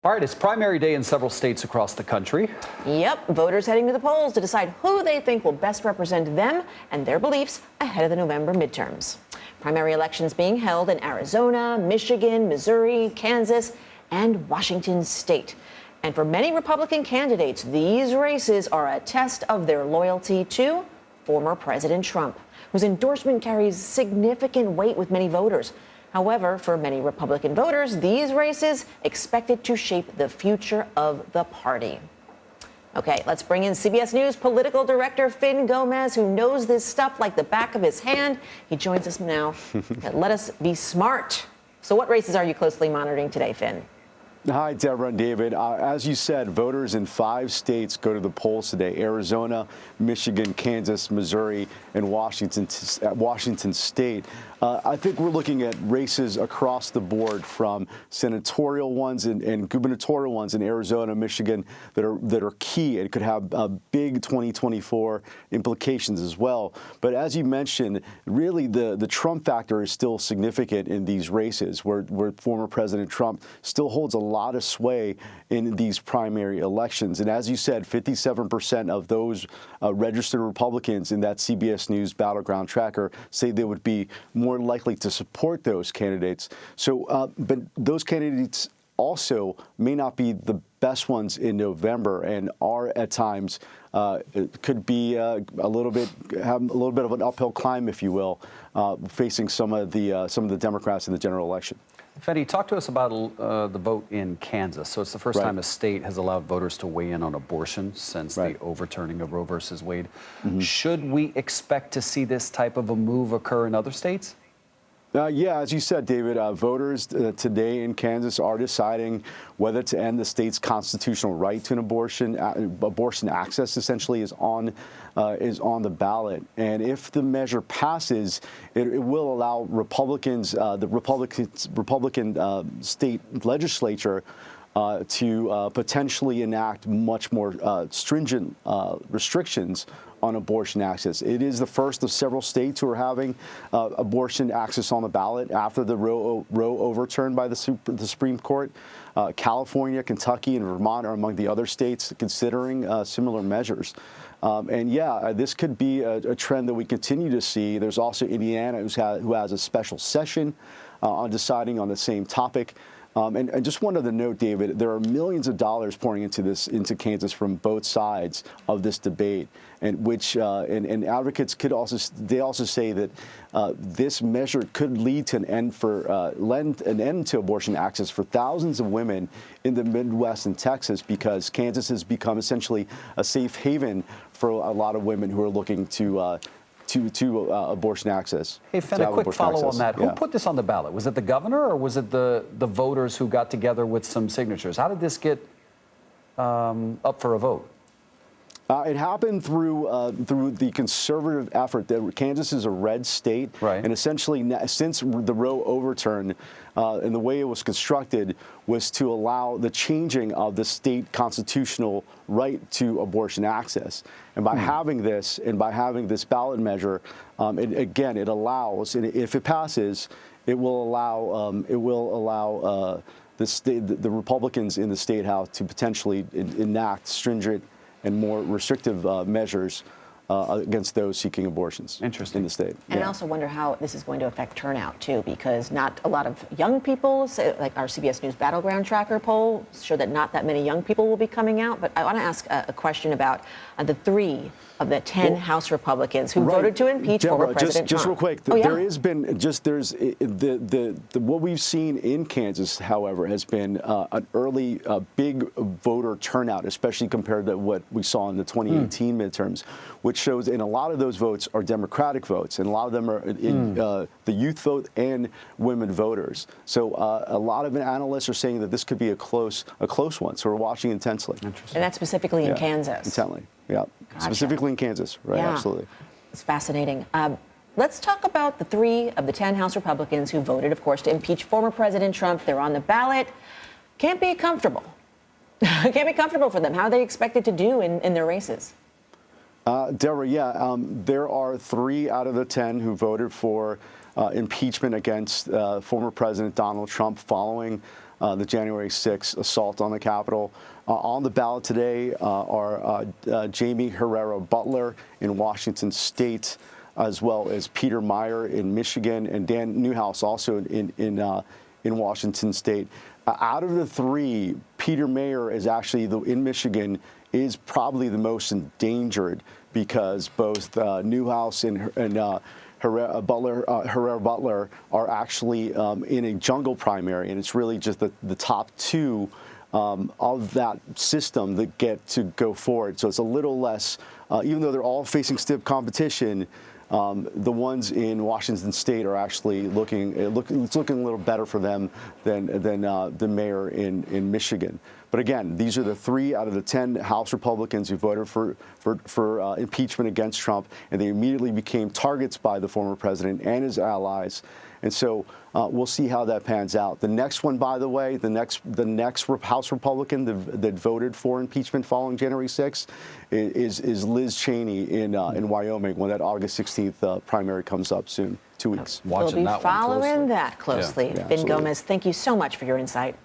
All right, it's primary day in several states across the country. Yep, voters heading to the polls to decide who they think will best represent them and their beliefs ahead of the November midterms. Primary elections being held in Arizona, Michigan, Missouri, Kansas, and Washington state. And for many Republican candidates, these races are a test of their loyalty to former President Trump, whose endorsement carries significant weight with many voters. However, for many Republican voters, these races expected to shape the future of the party. Okay, let's bring in CBS News political director Finn Gomez, who knows this stuff like the back of his hand. He joins us now. Let us be smart. So what races are you closely monitoring today, Finn? Hi, Deborah and David. As you said, voters in 5 states go to the polls today: Arizona, Michigan, Kansas, Missouri, and Washington state. I think we're looking at races across the board, from senatorial ones and gubernatorial ones in Arizona, Michigan, that are key and could have big 2024 implications as well. But as you mentioned, really the Trump factor is still significant in these races, where former President Trump still holds a lot of sway in these primary elections. And as you said, 57% of those registered Republicans in that CBS News battleground tracker say they would be more likely to support those candidates. So, but those candidates also may not be the best ones in November, and are at times it could be have a little bit of an uphill climb, if you will, facing some of the Democrats in the general election. Fenny, talk to us about the vote in Kansas. So it's the first time a state has allowed voters to weigh in on abortion since the overturning of Roe versus Wade. Should we expect to see this type of a move occur in other states? Yeah, as you said, David, voters today in Kansas are deciding whether to end the state's constitutional right to an abortion. Abortion access essentially is on the ballot, and if the measure passes, it will allow Republicans, the Republican state legislature, to potentially enact much more stringent restrictions on abortion access. It is the first of several states who are having abortion access on the ballot after the Roe overturn by the Supreme Court. California, Kentucky, and Vermont are among the other states considering similar measures. And yeah, this could be a trend that we continue to see. There's also Indiana, who has a special session on deciding on the same topic. And just one other note, David, there are millions of dollars pouring into Kansas from both sides of this debate, and advocates could also say that this measure could lead to an end to abortion access for thousands of women in the Midwest and Texas, because Kansas has become essentially a safe haven for a lot of women who are looking to abortion access. Hey, Fenn, a quick follow on that. Who put this on the ballot? Was it the governor, or was it the voters who got together with some signatures? How did this get up for a vote? It happened through the conservative effort. Kansas is a red state, and essentially since the Roe overturn, and the way it was constructed was to allow the changing of the state constitutional right to abortion access. And by having this ballot measure, it allows, and if it passes, it will allow the Republicans in the state house to potentially enact stringent and more restrictive measures against those seeking abortions in the state. And I also wonder how this is going to affect turnout, too, because not a lot of young people, like our CBS News Battleground Tracker poll, show that not that many young people will be coming out. But I want to ask a question about the 3 of the 10 House Republicans who voted to impeach former President Trump. Just real quick, there has been what we've seen in Kansas, however, has been an early big voter turnout, especially compared to what we saw in the 2018 midterms, which shows, and a lot of those votes are Democratic votes, and a lot of them are in the youth vote and women voters. So a lot of analysts are saying that this could be a close one. So we're watching intensely. And that's specifically in Kansas. Intently, yeah. Gotcha. Specifically in Kansas, right? Yeah. Absolutely. It's fascinating. Let's talk about the 3 of the 10 House Republicans who voted, of course, to impeach former President Trump. They're on the ballot. Can't be comfortable. Can't be comfortable for them. How are they expected to do in their races? Deborah, there are 3 out of the 10 who voted for impeachment against former President Donald Trump following the January 6th assault on the Capitol. On the ballot today are Jamie Herrera Butler in Washington State, as well as Peter Meyer in Michigan, and Dan Newhouse also in Washington State. Out of the three, Peter Meyer is actually in Michigan is probably the most endangered, because both Newhouse and Herrera Butler are actually in a jungle primary, and it's really just the top two of that system that get to go forward. So it's a little less, even though they're all facing stiff competition, the ones in Washington State are actually it's looking a little better for them than the mayor in Michigan. But again, these are the 3 out of the 10 House Republicans who voted for impeachment against Trump, and they immediately became targets by the former president and his allies. And so we'll see how that pans out. The next one, by the way, the next House Republican that voted for impeachment following January 6th is Liz Cheney in Wyoming, when that August 16th primary comes up soon, 2 weeks. We'll be following that closely. Yeah, Vin Gomez, thank you so much for your insight.